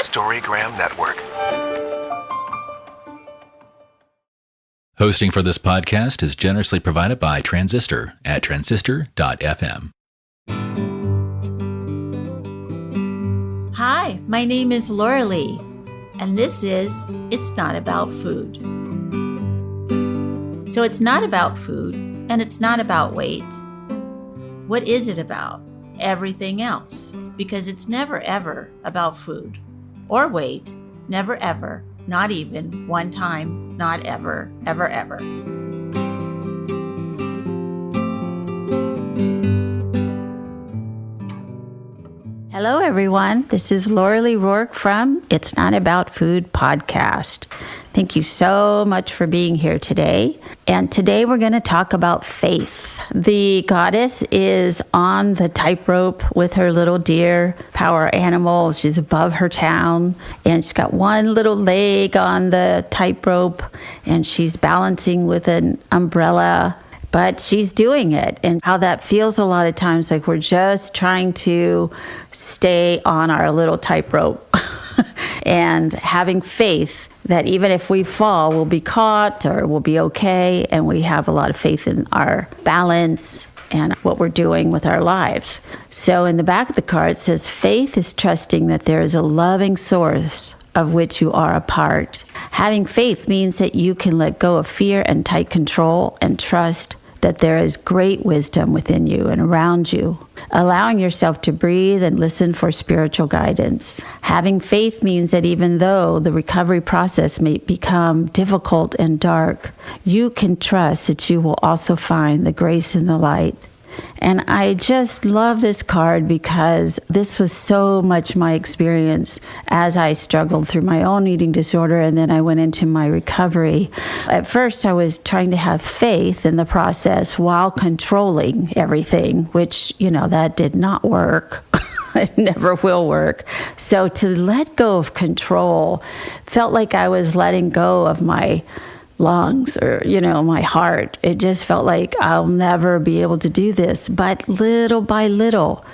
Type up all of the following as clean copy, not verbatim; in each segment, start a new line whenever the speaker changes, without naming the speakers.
Storygram Network.
Hosting for this podcast is generously provided by Transistor at transistor.fm.
Hi, my name is Laurelee, and this is It's Not About Food. So it's not about food, and it's not about weight. What is it about? Everything else, because it's never ever about food or weight, never ever, not even one time, not ever, ever, ever. Hello, everyone. This is Laurelee Roark from It's Not About Food podcast. Thank you so much for being here today. And today we're going to talk about faith. The goddess is on the tightrope with her little deer power animal. She's above her town, and she's got one little leg on the tightrope, and she's balancing with an umbrella. But she's doing it, and how that feels a lot of times like we're just trying to stay on our little tightrope and having faith that even if we fall, we'll be caught or we'll be okay, and we have a lot of faith in our balance and what we're doing with our lives. So in the back of the card, it says, faith is trusting that there is a loving source of which you are a part. Having faith means that you can let go of fear and tight control and trust that there is great wisdom within you and around you, allowing yourself to breathe and listen for spiritual guidance. Having faith means that even though the recovery process may become difficult and dark, you can trust that you will also find the grace and the light. And I just love this card because this was so much my experience as I struggled through my own eating disorder, and then I went into my recovery. At first, I was trying to have faith in the process while controlling everything, which, that did not work. It never will work. So to let go of control felt like I was letting go of my lungs or, my heart. It just felt like I'll never be able to do this. But little by little,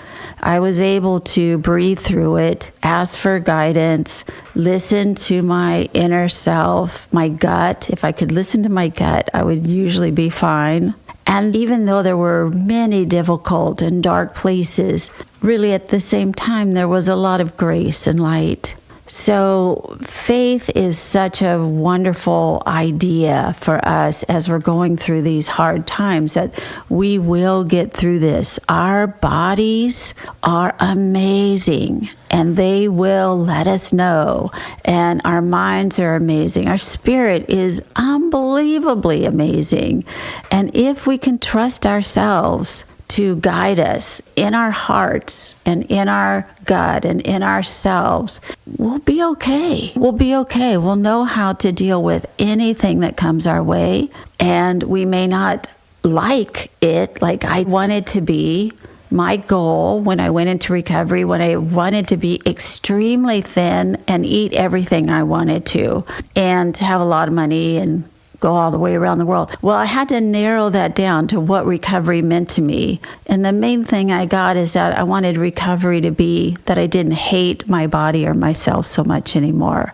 I was able to breathe through it, ask for guidance, listen to my inner self, my gut. If I could listen to my gut, I would usually be fine. And even though there were many difficult and dark places, really at the same time, there was a lot of grace and light. So faith is such a wonderful idea for us as we're going through these hard times, that we will get through this. Our bodies are amazing, and they will let us know. And our minds are amazing. Our spirit is unbelievably amazing. And if we can trust ourselves to guide us in our hearts and in our gut and in ourselves, we'll be okay. We'll be okay. We'll know how to deal with anything that comes our way. And we may not like it like I wanted to be. My goal when I went into recovery, when I wanted to be extremely thin and eat everything I wanted to, and to have a lot of money and go all the way around the world. Well, I had to narrow that down to what recovery meant to me. And the main thing I got is that I wanted recovery to be that I didn't hate my body or myself so much anymore.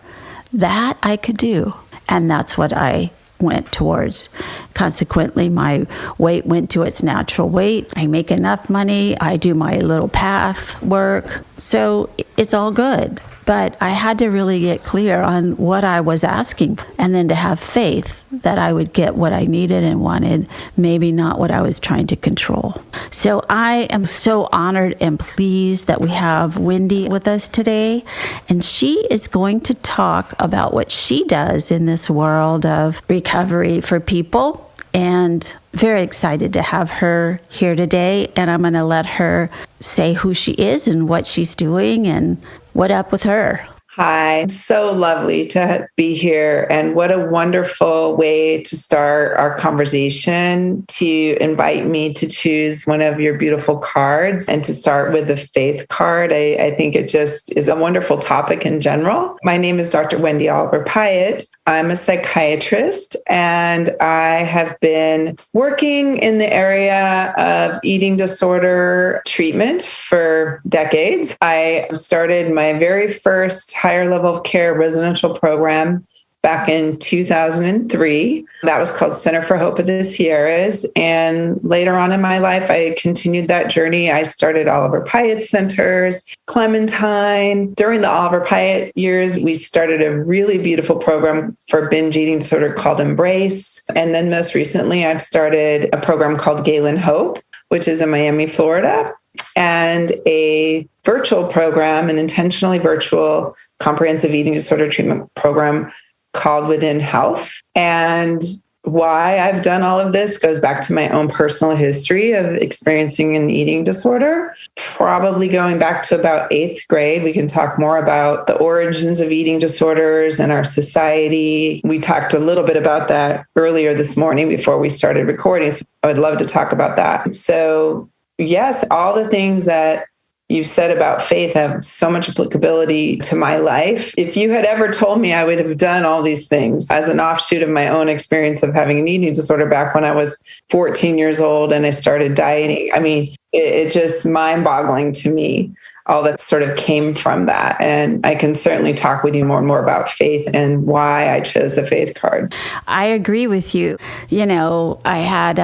That I could do. And that's what I went towards. Consequently, my weight went to its natural weight. I make enough money. I do my little path work. So it's all good. But I had to really get clear on what I was asking, and then to have faith that I would get what I needed and wanted, maybe not what I was trying to control. So I am so honored and pleased that we have Wendy with us today, and she is going to talk about what she does in this world of recovery for people. And very excited to have her here today, and I'm going to let her say who she is and what she's doing and what up with her.
Hi, so lovely to be here. And what a wonderful way to start our conversation, to invite me to choose one of your beautiful cards and to start with the faith card. I think it just is a wonderful topic in general. My name is Dr. Wendy Oliver-Pyatt. I'm a psychiatrist, and I have been working in the area of eating disorder treatment for decades. I started my very first higher level of care residential program back in 2003. That was called Center for Hope of the Sierras. And later on in my life, I continued that journey. I started Oliver-Pyatt centers, Clementine. During the Oliver-Pyatt years, we started a really beautiful program for binge eating disorder called Embrace. And then most recently, I've started a program called Galen Hope, which is in Miami, Florida, and a virtual program, an intentionally virtual comprehensive eating disorder treatment program called Within Health. And why I've done all of this goes back to my own personal history of experiencing an eating disorder, probably going back to about 8th grade. We can talk more about the origins of eating disorders in our society. We talked a little bit about that earlier this morning before we started recording. So I would love to talk about that. So yes, all the things that you've said about faith have so much applicability to my life. If you had ever told me I would have done all these things as an offshoot of my own experience of having an eating disorder back when I was 14 years old and I started dieting, I mean, it's just mind-boggling to me, all that sort of came from that. And I can certainly talk with you more and more about faith and why I chose the faith card.
I agree with you. You know, I had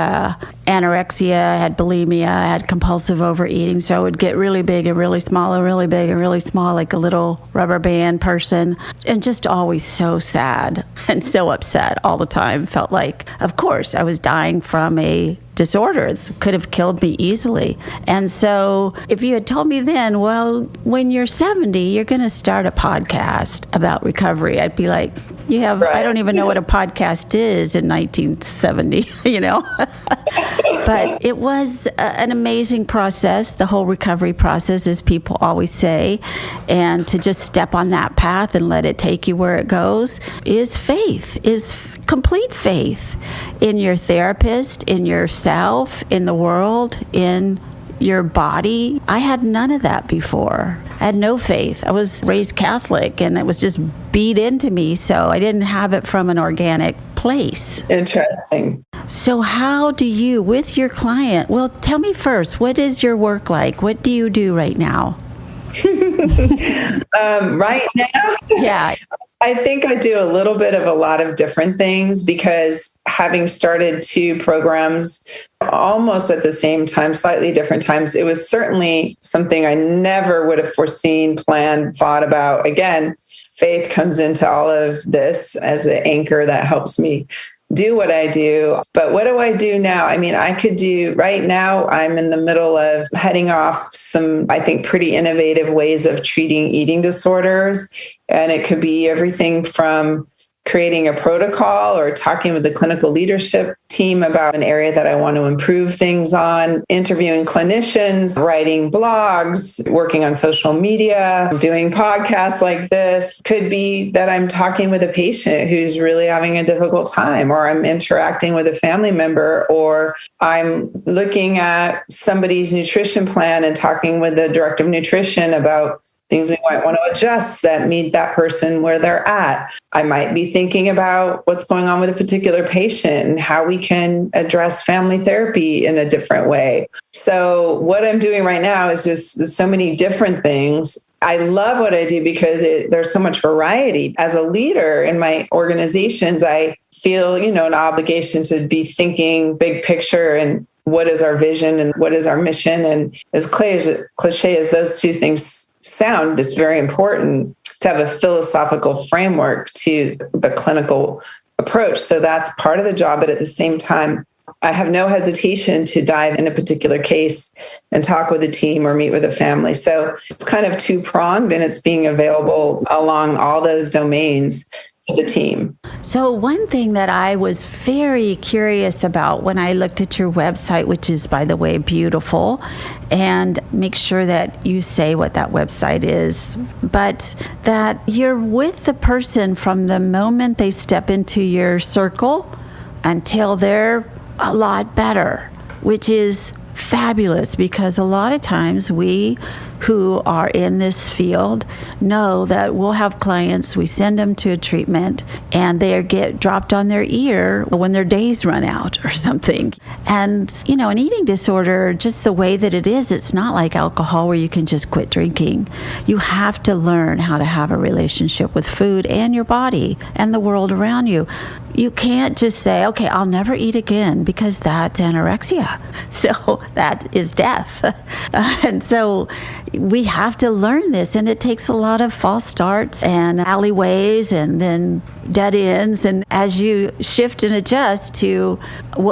anorexia, I had bulimia, I had compulsive overeating. So I would get really big and really small and really big and really small, like a little rubber band person, and just always so sad and so upset all the time. Felt like, of course, I was dying from a disorder. It could have killed me easily. And so if you had told me then, well, when you're 70, you're going to start a podcast about recovery, I'd be like, you have, right. I don't even know what a podcast is in 1970, you know? But it was an amazing process, the whole recovery process, as people always say. And to just step on that path and let it take you where it goes is faith, is complete faith in your therapist, in yourself, in the world, in your body. I had none of that before. I had no faith. I was raised Catholic and it was just beat into me, so I didn't have it from an organic place.
Interesting.
So how do you, with your client, well, tell me first, what is your work like? What do you do right now?
Right now?
Yeah.
I think I do a little bit of a lot of different things because having started 2 programs almost at the same time, slightly different times, it was certainly something I never would have foreseen, planned, thought about. Again, faith comes into all of this as the anchor that helps me do what I do. But what do I do now? I mean, I could do right now, I'm in the middle of heading off some, I think, pretty innovative ways of treating eating disorders. And it could be everything from creating a protocol or talking with the clinical leadership team about an area that I want to improve things on, interviewing clinicians, writing blogs, working on social media, doing podcasts like this. Could be that I'm talking with a patient who's really having a difficult time, or I'm interacting with a family member, or I'm looking at somebody's nutrition plan and talking with the director of nutrition about things we might want to adjust that meet that person where they're at. I might be thinking about what's going on with a particular patient and how we can address family therapy in a different way. So what I'm doing right now is just so many different things. I love what I do because there's so much variety. As a leader in my organizations, I feel, an obligation to be thinking big picture and what is our vision and what is our mission. And as cliche as those 2 things sound, it's very important to have a philosophical framework to the clinical approach. So that's part of the job. But at the same time, I have no hesitation to dive in a particular case and talk with a team or meet with a family. So it's kind of 2-pronged, and it's being available along all those domains to the team.
So one thing that I was very curious about when I looked at your website, which is, by the way, beautiful, and make sure that you say what that website is, but that you're with the person from the moment they step into your circle until they're a lot better, which is fabulous, because a lot of times we who are in this field know that we'll have clients, we send them to a treatment, and they get dropped on their ear when their days run out or something. And, an eating disorder, just the way that it is, it's not like alcohol where you can just quit drinking. You have to learn how to have a relationship with food and your body and the world around you. You can't just say, okay, I'll never eat again, because that's anorexia. So that is death. And so we have to learn this, and it takes a lot of false starts and alleyways and then dead ends. And as you shift and adjust to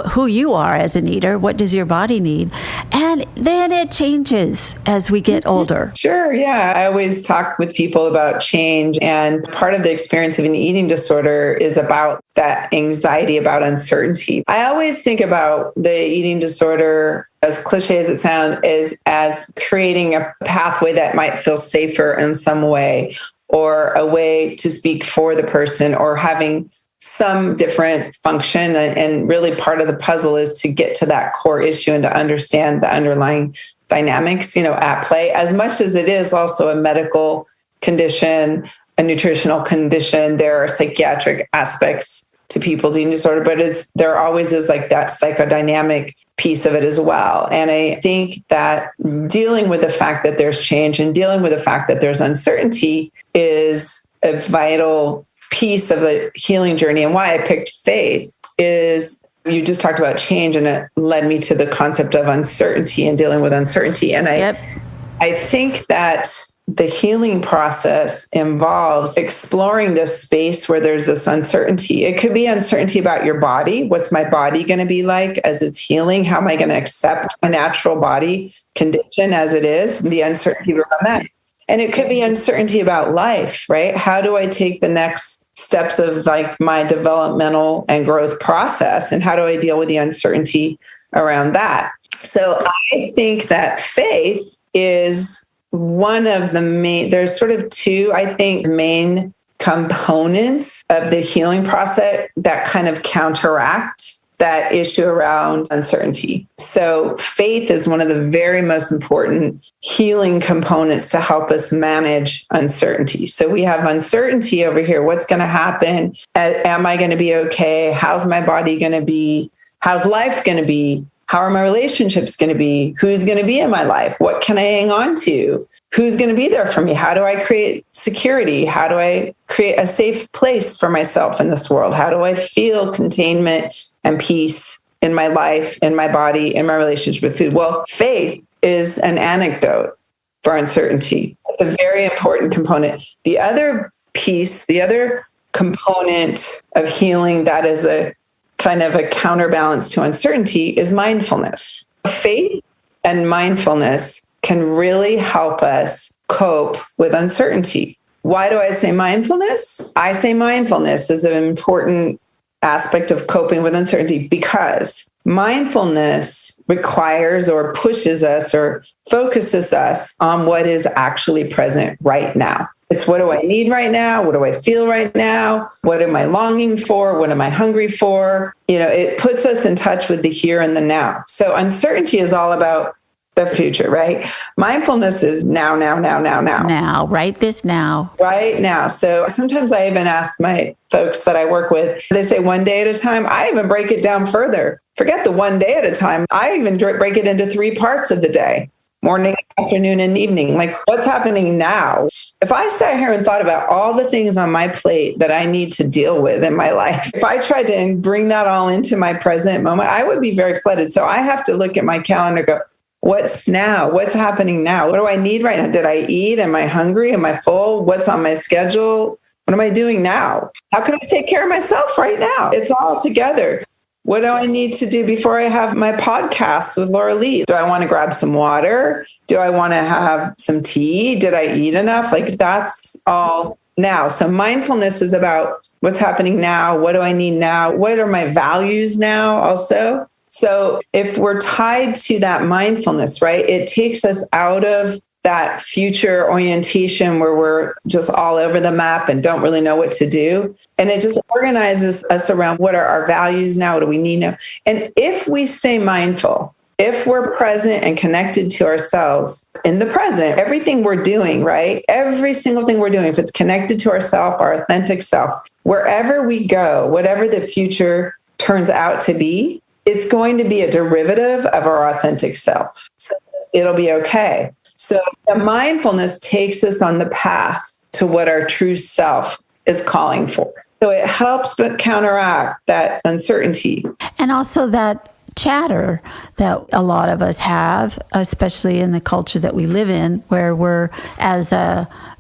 who you are as an eater, what does your body need? And then it changes as we get older.
Sure. Yeah. I always talk with people about change. And part of the experience of an eating disorder is about that anxiety about uncertainty. I always think about the eating disorder, as cliche as it sounds, is as creating a pathway that might feel safer in some way, or a way to speak for the person, or having some different function. And really part of the puzzle is to get to that core issue and to understand the underlying dynamics, at play, as much as it is also a medical condition, a nutritional condition. There are psychiatric aspects to people's eating disorder, but there always is like that psychodynamic piece of it as well. And I think that dealing with the fact that there's change and dealing with the fact that there's uncertainty is a vital piece of the healing journey. And why I picked faith is, you just talked about change, and it led me to the concept of uncertainty and dealing with uncertainty. And I think that the healing process involves exploring this space where there's this uncertainty. It could be uncertainty about your body. What's my body going to be like as it's healing? How am I going to accept a natural body condition as it is? The uncertainty around that. And it could be uncertainty about life, right? How do I take the next steps of like my developmental and growth process? And how do I deal with the uncertainty around that? So I think that faith is one of the there's sort of two, I think, main components of the healing process that kind of counteract that issue around uncertainty. So faith is one of the very most important healing components to help us manage uncertainty. So we have uncertainty over here. What's going to happen? Am I going to be okay? How's my body going to be? How's life going to be? How are my relationships going to be? Who's going to be in my life? What can I hang on to? Who's going to be there for me? How do I create security? How do I create a safe place for myself in this world? How do I feel containment and peace in my life, in my body, in my relationship with food? Well, faith is an antidote for uncertainty. It's a very important component. The other piece, the other component of healing that is a kind of a counterbalance to uncertainty is mindfulness. Faith and mindfulness can really help us cope with uncertainty. Why do I say mindfulness? I say mindfulness is an important aspect of coping with uncertainty because mindfulness requires or pushes us or focuses us on what is actually present right now. It's what do I need right now? What do I feel right now? What am I longing for? What am I hungry for? It puts us in touch with the here and the now. So uncertainty is all about the future, right? Mindfulness is now.
Now, right this now.
Right now. So sometimes I even ask my folks that I work with, they say one day at a time. I even break it down further. Forget the one day at a time. I even break it into 3 parts of the day. Morning, afternoon, and evening. Like what's happening now? If I sat here and thought about all the things on my plate that I need to deal with in my life, if I tried to bring that all into my present moment, I would be very flooded. So I have to look at my calendar and go, what's now? What's happening now? What do I need right now? Did I eat? Am I hungry? Am I full? What's on my schedule? What am I doing now? How can I take care of myself right now? It's all together. What do I need to do before I have my podcast with Laurelee? Do I want to grab some water? Do I want to have some tea? Did I eat enough? Like that's all now. So mindfulness is about what's happening now. What do I need now? What are my values now also? So if we're tied to that mindfulness, right, it takes us out of that future orientation where we're just all over the map and don't really know what to do. And it just organizes us around what are our values now? What do we need now? And if we stay mindful, if we're present and connected to ourselves in the present, everything we're doing, right? Every single thing we're doing, if it's connected to ourself, our authentic self, wherever we go, whatever the future turns out to be, it's going to be a derivative of our authentic self. So it'll be okay. So the mindfulness takes us on the path to what our true self is calling for. So it helps but counteract that uncertainty.
And also that chatter that a lot of us have, especially in the culture that we live in, where we're, as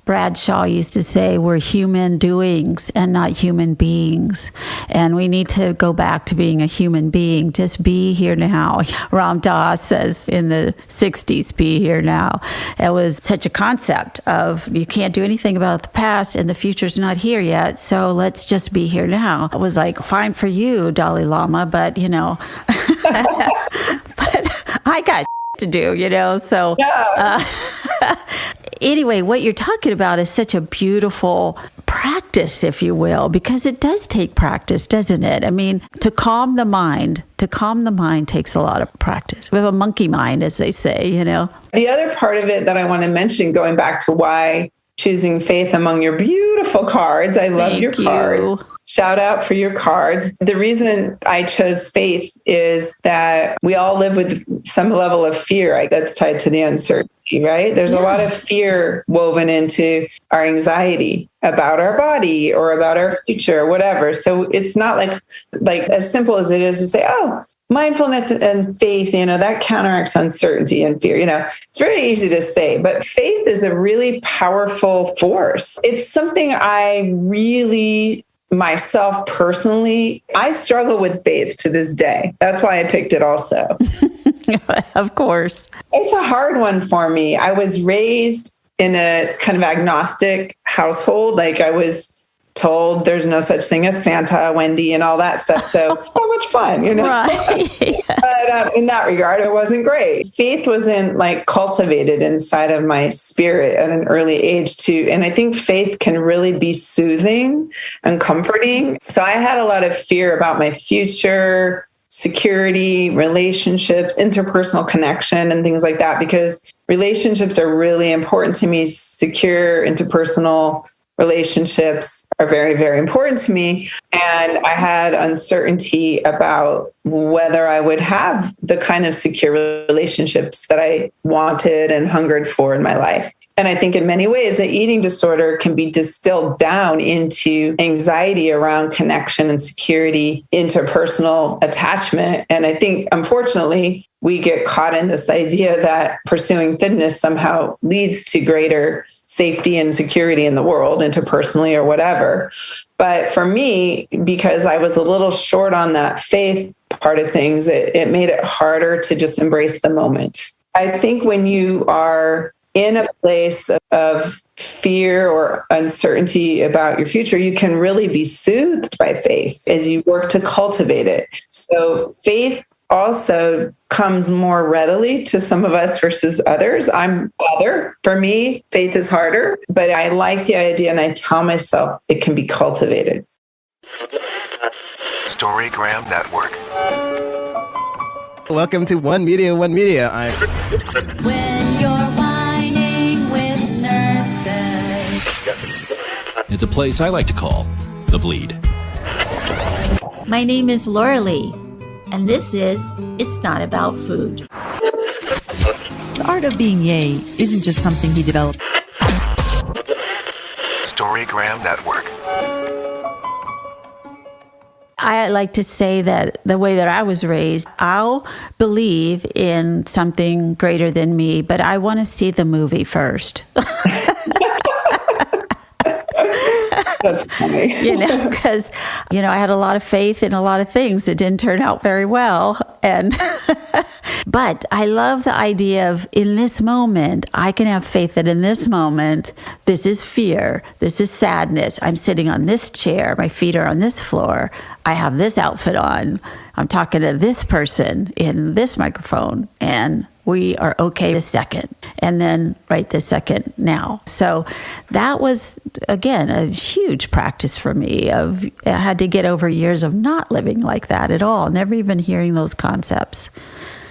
Bradshaw used to say, we're human doings and not human beings. And we need to go back to being a human being. Just be here now. Ram Dass says in the 60s, be here now. It was such a concept of you can't do anything about the past and the future's not here yet. So let's just be here now. It was like, fine for you, Dalai Lama, but but I got to do, so.
Yeah.
Anyway, what you're talking about is such a beautiful practice, if you will, because it does take practice, doesn't it? I mean, to calm the mind takes a lot of practice. We have a monkey mind, as they say,
The other part of it that I want to mention, going back to why choosing faith among your beautiful cards. I love your cards. Shout out for your cards. The reason I chose faith is that we all live with some level of fear that's tied to the uncertainty, right? There's a lot of fear woven into our anxiety about our body or about our future or whatever. So it's not like as simple as it is to say, oh, mindfulness and faith, that counteracts uncertainty and fear. It's very easy to say, but faith is a really powerful force. It's something I really, myself personally, I struggle with faith to this day. That's why I picked it also.
Of course.
It's a hard one for me. I was raised in a kind of agnostic household. I was told there's no such thing as Santa, Wendy, and all that stuff. So how much fun, Right. But in that regard, it wasn't great. Faith wasn't cultivated inside of my spirit at an early age too. And I think faith can really be soothing and comforting. So I had a lot of fear about my future, security, relationships, interpersonal connection, and things like that, because relationships are really important to me. Secure, interpersonal relationships are very, very important to me. And I had uncertainty about whether I would have the kind of secure relationships that I wanted and hungered for in my life. And I think in many ways, the eating disorder can be distilled down into anxiety around connection and security, interpersonal attachment. And I think, unfortunately, we get caught in this idea that pursuing thinness somehow leads to greater safety and security in the world, interpersonally or whatever. But for me, because I was a little short on that faith part of things, it made it harder to just embrace the moment. I think when you are in a place of fear or uncertainty about your future, you can really be soothed by faith as you work to cultivate it. So faith also comes more readily to some of us versus others. I'm other. For me, faith is harder, but I like the idea and I tell myself it can be cultivated.
Storygram Network.
Welcome to One Media, One Media.
When you're whining with nurses.
It's a place I like to call The Bleed.
My name is Laurelee, and this is It's Not About Food.
The art of being yay isn't just something he developed.
Storygram Network.
I like to say that the way that I was raised, I'll believe in something greater than me, but I want to see the movie first.
That's funny.
Because, I had a lot of faith in a lot of things that didn't turn out very well. But I love the idea of in this moment, I can have faith that in this moment, this is fear, this is sadness. I'm sitting on this chair, my feet are on this floor, I have this outfit on, I'm talking to this person in this microphone, and we are okay this second, and then right this second now. So that was, again, a huge practice for me. I had to get over years of not living like that at all, never even hearing those concepts.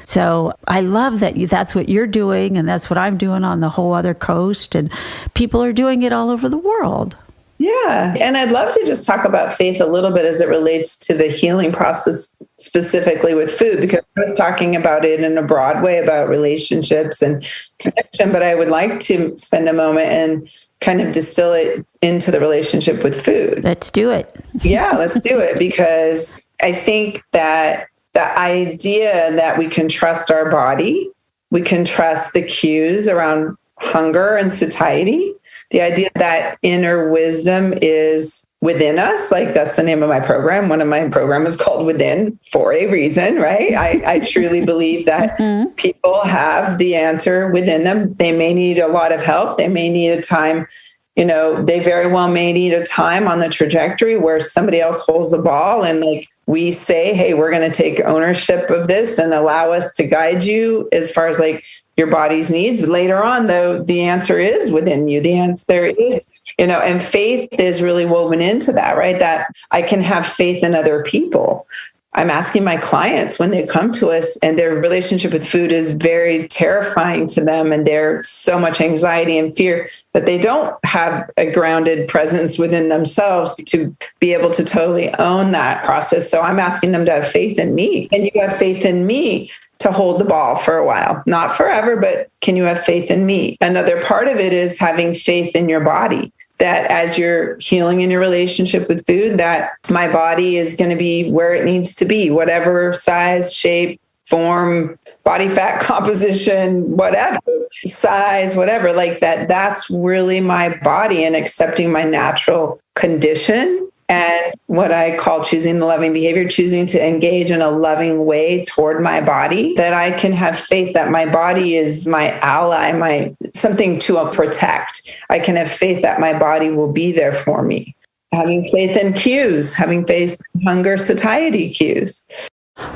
So I love that that's what you're doing, and that's what I'm doing on the whole other coast, and people are doing it all over the world.
Yeah. And I'd love to just talk about faith a little bit as it relates to the healing process, specifically with food, because we're talking about it in a broad way about relationships and connection. But I would like to spend a moment and kind of distill it into the relationship with food.
Let's do it.
Yeah, let's do it. Because I think that the idea that we can trust our body, we can trust the cues around hunger and satiety, the idea that inner wisdom is within us, like that's the name of my program. One of my programs is called Within for a reason, right? I truly believe that people have the answer within them. They may need a lot of help. They may need a time, they very well may need a time on the trajectory where somebody else holds the ball and like we say, hey, we're going to take ownership of this and allow us to guide you as far as like your body's needs. Later on, though, the answer is within you. The answer is, and faith is really woven into that, right? That I can have faith in other people. I'm asking my clients when they come to us and their relationship with food is very terrifying to them and there's so much anxiety and fear that they don't have a grounded presence within themselves to be able to totally own that process. So I'm asking them to have faith in me. And you have faith in me to hold the ball for a while, not forever, but can you have faith in me? Another part of it is having faith in your body, that as you're healing in your relationship with food, that my body is going to be where it needs to be, whatever size, shape, form, body fat composition, whatever, size, whatever, like that. That's really my body and accepting my natural condition. And what I call choosing the loving behavior, choosing to engage in a loving way toward my body, that I can have faith that my body is my ally, something to protect. I can have faith that my body will be there for me. Having faith in cues, having faith in hunger, satiety cues.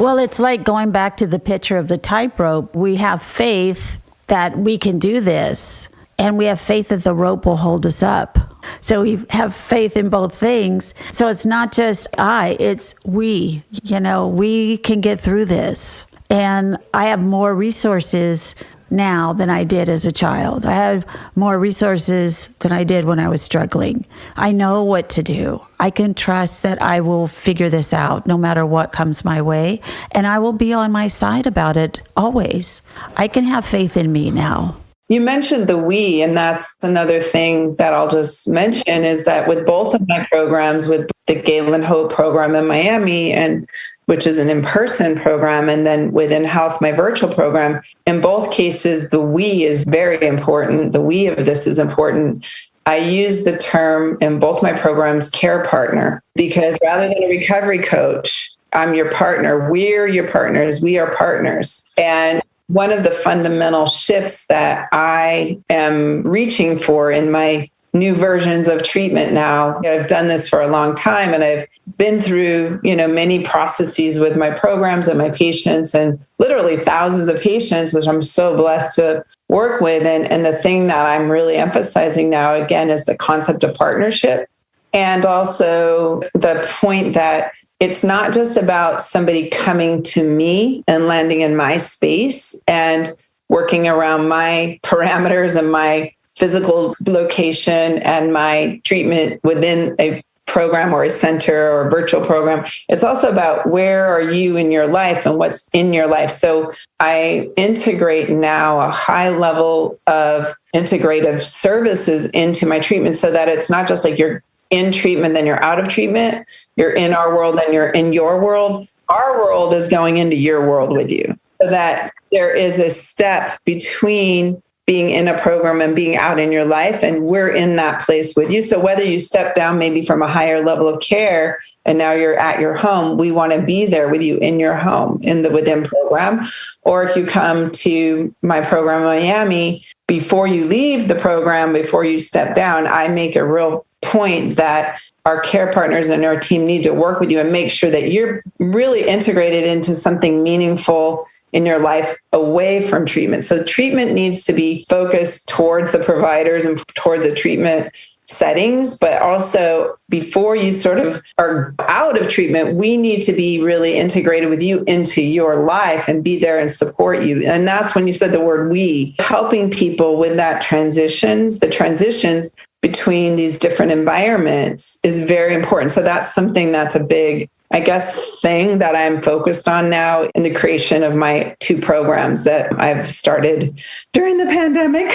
Well, it's like going back to the picture of the tightrope. We have faith that we can do this, and we have faith that the rope will hold us up. So we have faith in both things. So it's not just it's we. We can get through this. And I have more resources now than I did as a child. I have more resources than I did when I was struggling. I know what to do. I can trust that I will figure this out no matter what comes my way. And I will be on my side about it always. I can have faith in me now.
You mentioned the we, and that's another thing that I'll just mention is that with both of my programs, with the Galen Hope program in Miami, and which is an in-person program, and then within Health, my virtual program, in both cases, the we is very important. The we of this is important. I use the term in both my programs, care partner, because rather than a recovery coach, I'm your partner. We're your partners. We are partners. And one of the fundamental shifts that I am reaching for in my new versions of treatment now, I've done this for a long time and I've been through, many processes with my programs and my patients and literally thousands of patients, which I'm so blessed to work with. And the thing that I'm really emphasizing now, again, is the concept of partnership. And also the point that it's not just about somebody coming to me and landing in my space and working around my parameters and my physical location and my treatment within a program or a center or a virtual program. It's also about where are you in your life and what's in your life. So I integrate now a high level of integrative services into my treatment so that it's not just like you're in treatment, then you're out of treatment. You're in our world, then you're in your world. Our world is going into your world with you. So that there is a step between being in a program and being out in your life. And we're in that place with you. So whether you step down maybe from a higher level of care and now you're at your home, we want to be there with you in your home in the within program. Or if you come to my program in Miami, before you leave the program, before you step down, I make a real point that our care partners and our team need to work with you and make sure that you're really integrated into something meaningful in your life away from treatment. So treatment needs to be focused towards the providers and toward the treatment settings, but also before you sort of are out of treatment, we need to be really integrated with you into your life and be there and support you. And that's when you said the word we, helping people with that the transitions between these different environments is very important. So that's something that's a big, I guess, thing that I'm focused on now in the creation of my 2 programs that I've started during the pandemic,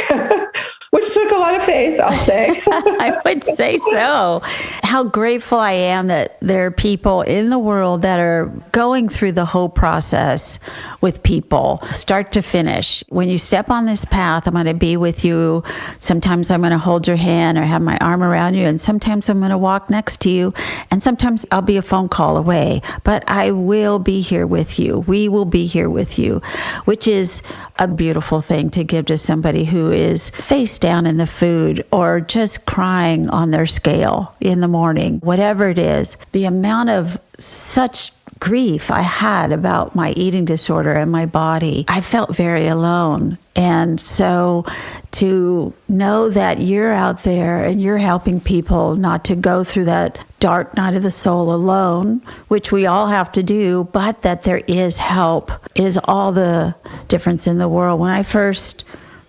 which took a lot of faith, I'll say.
I would say so. How grateful I am that there are people in the world that are going through the whole process with people, start to finish. When you step on this path, I'm going to be with you. Sometimes I'm going to hold your hand or have my arm around you, and sometimes I'm going to walk next to you, and sometimes I'll be a phone call away, but I will be here with you. We will be here with you, which is a beautiful thing to give to somebody who is face down in the food or just crying on their scale in the morning, whatever it is. The amount of such grief I had about my eating disorder and my body, I felt very alone. And so to know that you're out there and you're helping people not to go through that dark night of the soul alone, which we all have to do, but that there is help, is all the difference in the world. When I first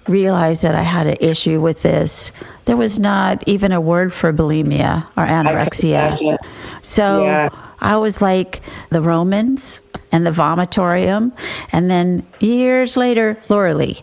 realized that I had an issue with this, there was not even a word for bulimia or anorexia. So yeah. I was like the Romans and the vomitorium. And then years later, Laurelee,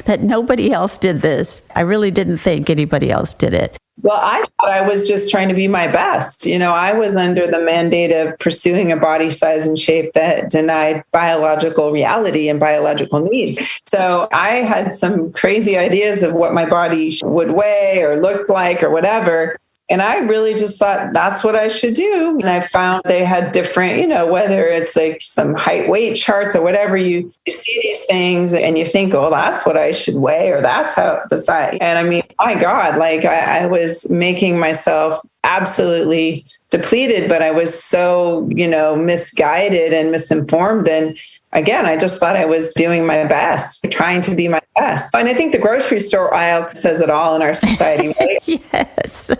that nobody else did this. I really didn't think anybody else did it.
Well, I thought I was just trying to be my best. I was under the mandate of pursuing a body size and shape that denied biological reality and biological needs. So I had some crazy ideas of what my body would weigh or look like or whatever. And I really just thought that's what I should do. And I found they had different, whether it's like some height weight charts or whatever, you see these things and you think, oh, that's what I should weigh, or that's how the size. And I mean, my God, like I was making myself absolutely depleted, but I was so, misguided and misinformed. And again, I just thought I was doing my best, trying to be my best. And I think the grocery store aisle says it all in our society, right?
Yes.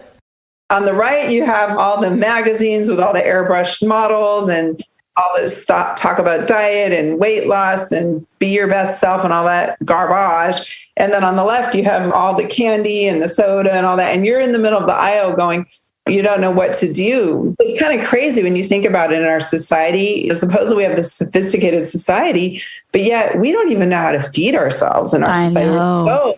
On the right, you have all the magazines with all the airbrushed models and all this talk about diet and weight loss and be your best self and all that garbage. And then on the left, you have all the candy and the soda and all that. And you're in the middle of the aisle going, you don't know what to do. It's kind of crazy when you think about it in our society. Supposedly we have this sophisticated society, but yet we don't even know how to feed ourselves in our society. We're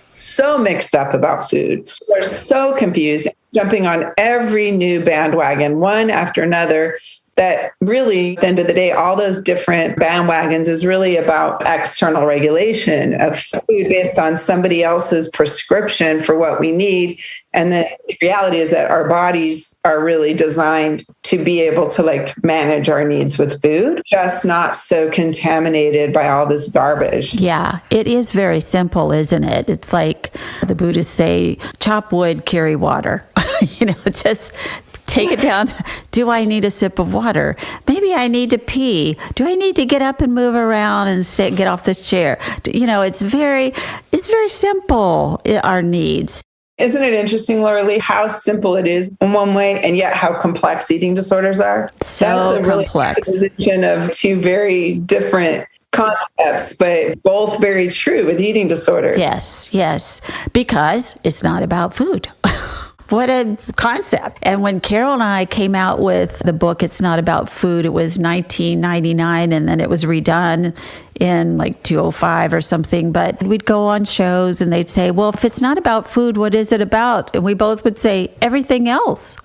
so mixed up about food. We're so confused, jumping on every new bandwagon, one after another, that really, at the end of the day, all those different bandwagons is really about external regulation of food based on somebody else's prescription for what we need. And the reality is that our bodies are really designed to be able to manage our needs with food, just not so contaminated by all this garbage.
Yeah, it is very simple, isn't it? It's like the Buddhists say, chop wood, carry water. Just take it down. Do I need a sip of water? Maybe I need to pee. Do I need to get up and move around and get off this chair? It's very simple, our needs.
Isn't it interesting, Laurelee, how simple it is in one way, and yet how complex eating disorders are?
So
That's a really
complex.
Juxtaposition of 2 very different concepts, but both very true with eating disorders.
Yes, because it's not about food. What a concept. And when Carol and I came out with the book, It's Not About Food, it was 1999, and then it was redone in 2005 or something. But we'd go on shows and they'd say, well, if it's not about food, what is it about? And we both would say, everything else.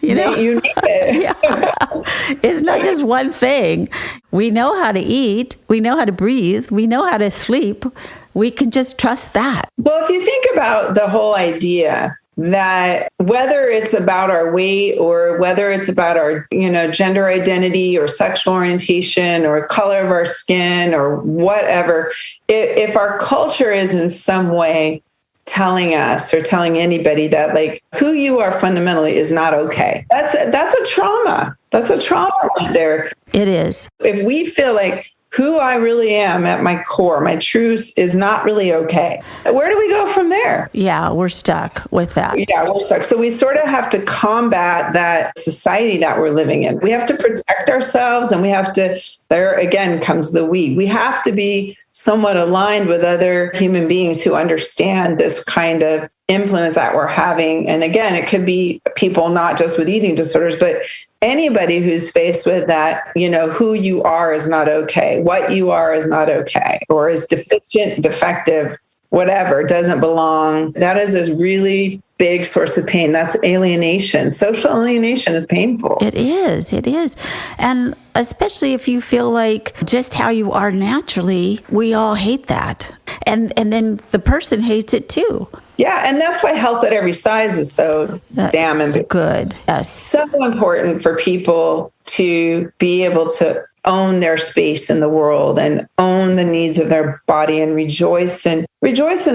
You know,
You need it.
yeah. It's not just one thing. We know how to eat. We know how to breathe. We know how to sleep. We can just trust that.
Well, if you think about the whole idea that whether it's about our weight or whether it's about our, gender identity or sexual orientation or color of our skin or whatever, if our culture is in some way telling us or telling anybody that like who you are fundamentally is not okay, that's a trauma. That's a trauma right there.
It is.
If we feel like who I really am at my core, my truth is not really okay, where do we go from there?
Yeah, we're stuck with that.
Yeah, we're stuck. So we sort of have to combat that society that we're living in. We have to protect ourselves, and we have to, there again comes the we have to be somewhat aligned with other human beings who understand this kind of influence that we're having. And again, it could be people not just with eating disorders, but anybody who's faced with that, who you are is not okay. What you are is not okay, or is deficient, defective, whatever, doesn't belong. That is a really big source of pain. That's alienation. Social alienation is painful.
It is. It is. And especially if you feel like just how you are naturally, we all hate that. And then the person hates it too.
Yeah, and that's why health at every size is so damn important.
Good. Yes.
So important for people to be able to own their space in the world and own the needs of their body and rejoice in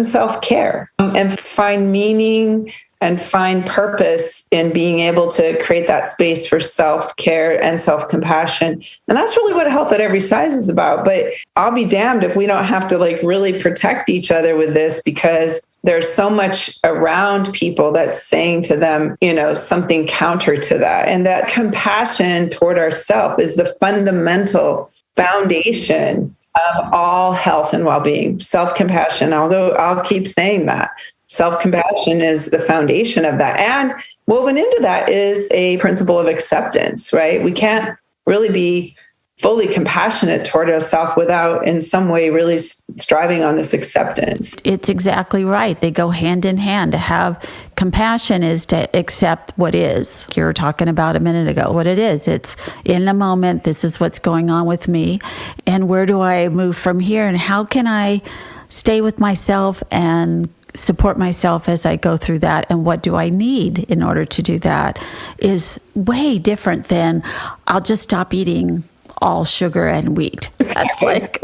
self-care and find meaning and find purpose in being able to create that space for self-care and self-compassion. And that's really what health at every size is about. But I'll be damned if we don't have to really protect each other with this, because there's so much around people that's saying to them, something counter to that. And that compassion toward ourselves is the fundamental foundation of all health and well-being. Self-compassion. I'll keep saying that. Self-compassion is the foundation of that. And woven into that is a principle of acceptance, right? We can't really be fully compassionate toward ourselves without in some way really striving on this acceptance.
It's exactly right. They go hand in hand. To have compassion is to accept what is. You were talking about a minute ago, what it is. It's in the moment, this is what's going on with me. And where do I move from here? And how can I stay with myself and support myself as I go through that, and what do I need in order to do that is way different than I'll just stop eating all sugar and wheat. That's like,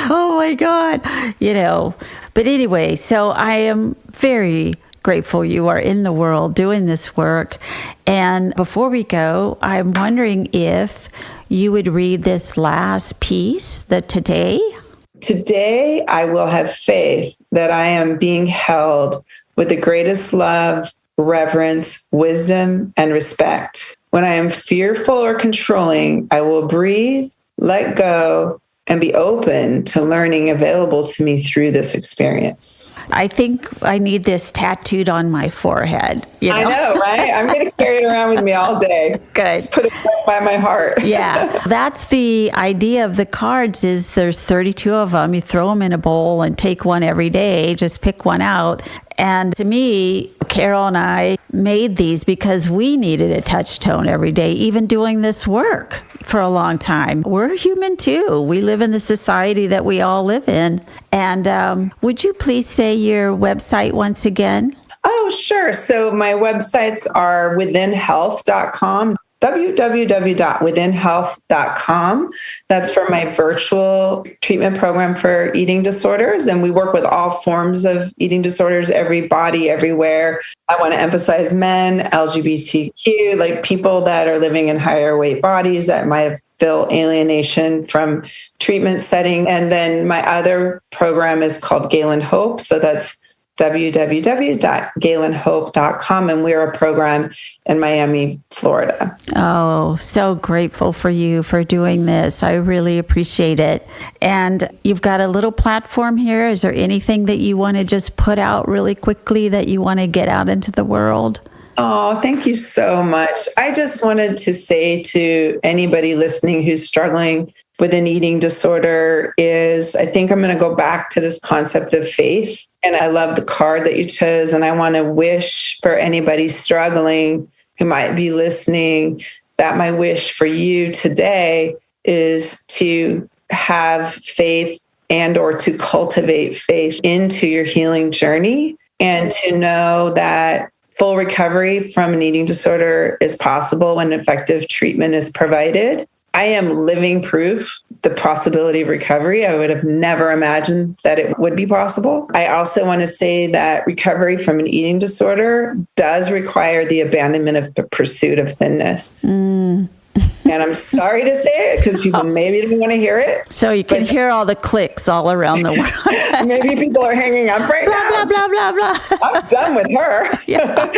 oh my God, But anyway, so I am very grateful you are in the world doing this work. And before we go, I'm wondering if you would read this last piece, the today.
Today, I will have faith that I am being held with the greatest love, reverence, wisdom, and respect. When I am fearful or controlling, I will breathe, let go, and be open to learning available to me through this experience.
I think I need this tattooed on my forehead.
I know, right? I'm going to carry it around with me all day.
Good.
Put it right by my heart.
Yeah. That's the idea of the cards is there's 32 of them. You throw them in a bowl and take one every day. Just pick one out. And to me, Carol and I made these because we needed a touch tone every day, even doing this work for a long time. We're human too. We live in the society that we all live in. And would you please say your website once again?
Oh, sure. So my websites are withinhealth.com. www.withinhealth.com. That's for my virtual treatment program for eating disorders. And we work with all forms of eating disorders, every body, everywhere. I want to emphasize men, LGBTQ, like people that are living in higher weight bodies that might feel alienation from treatment setting. And then my other program is called Galen Hope. So that's www.galenhope.com, and we're a program in Miami, Florida.
Oh, so grateful for you for doing this. I really appreciate it. And you've got a little platform here. Is there anything that you want to just put out really quickly that you want to get out into the world?
Oh, thank you so much. I just wanted to say to anybody listening who's struggling with an eating disorder is I think I'm going to go back to this concept of faith. And I love the card that you chose. And I want to wish for anybody struggling who might be listening that my wish for you today is to have faith and or to cultivate faith into your healing journey, and to know that full recovery from an eating disorder is possible when effective treatment is provided. I am living proof the possibility of recovery. I would have never imagined that it would be possible. I also want to say that recovery from an eating disorder does require the abandonment of the pursuit of thinness. And I'm sorry to say it because people maybe didn't want to hear it.
So you can hear all the clicks all around the world.
Maybe people are hanging up right
blah,
now.
blah, blah, blah, blah.
I'm done with her.
Yeah.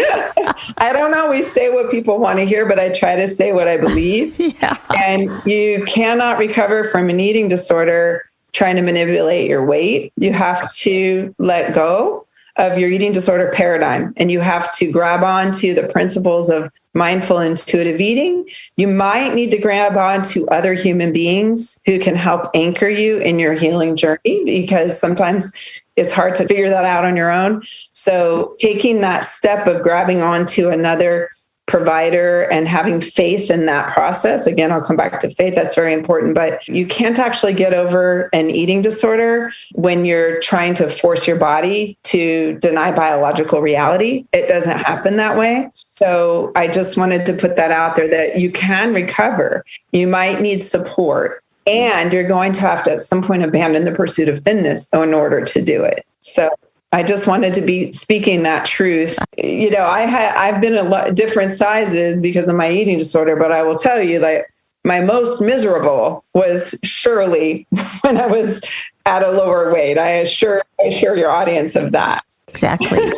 I don't always say what people want to hear, but I try to say what I believe.
Yeah.
And you cannot recover from an eating disorder trying to manipulate your weight. You have to let go of your eating disorder paradigm, and you have to grab onto the principles of mindful intuitive eating. You might need to grab onto other human beings who can help anchor you in your healing journey, because sometimes it's hard to figure that out on your own. So taking that step of grabbing onto another provider and having faith in that process. Again, I'll come back to faith. That's very important, but you can't actually get over an eating disorder when you're trying to force your body to deny biological reality. It doesn't happen that way. So I just wanted to put that out there that you can recover. You might need support, and you're going to have to at some point abandon the pursuit of thinness in order to do it. So I just wanted to be speaking that truth. You know, I've been a lot different sizes because of my eating disorder, but I will tell you that my most miserable was surely when I was at a lower weight. I assure your audience of that.
Exactly.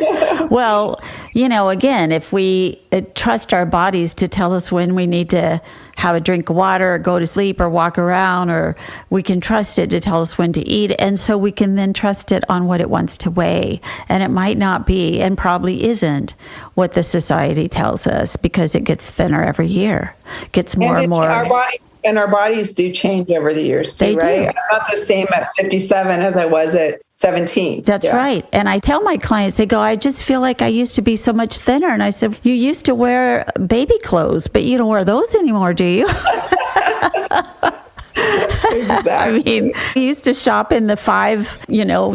Well, you know, again, if we trust our bodies to tell us when we need to have a drink of water or go to sleep or walk around, or we can trust it to tell us when to eat. And so we can then trust it on what it wants to weigh. And it might not be, and probably isn't, what the society tells us, because it gets thinner every year. It gets more and more.
Our bodies do change over the years too,
They
right?
do.
I'm not the same at 57 as I was at 17.
That's right. And I tell my clients, they go, I just feel like I used to be so much thinner. And I said, you used to wear baby clothes, but you don't wear those anymore, do you?
Exactly.
I mean, we used to shop in the 5,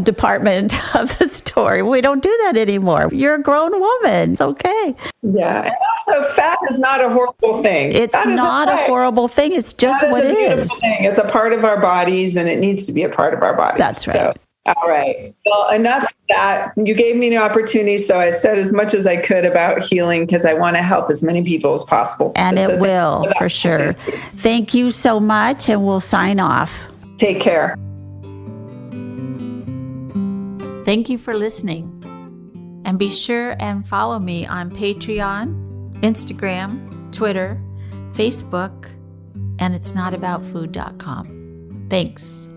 department of the store. We don't do that anymore. You're a grown woman. It's okay.
Yeah. And also, fat is not a horrible thing.
It's not a horrible thing. It's just what it is.
Thing. It's a part of our bodies, and it needs to be a part of our bodies.
That's right.
So, all right. Well, enough of that. You gave me an opportunity, so I said as much as I could about healing because I want to help as many people as possible.
And it will, for sure. Thank you so much, and we'll sign off.
Take care.
Thank you for listening. And be sure and follow me on Patreon, Instagram, Twitter, Facebook, and itsnotaboutfood.com. Thanks.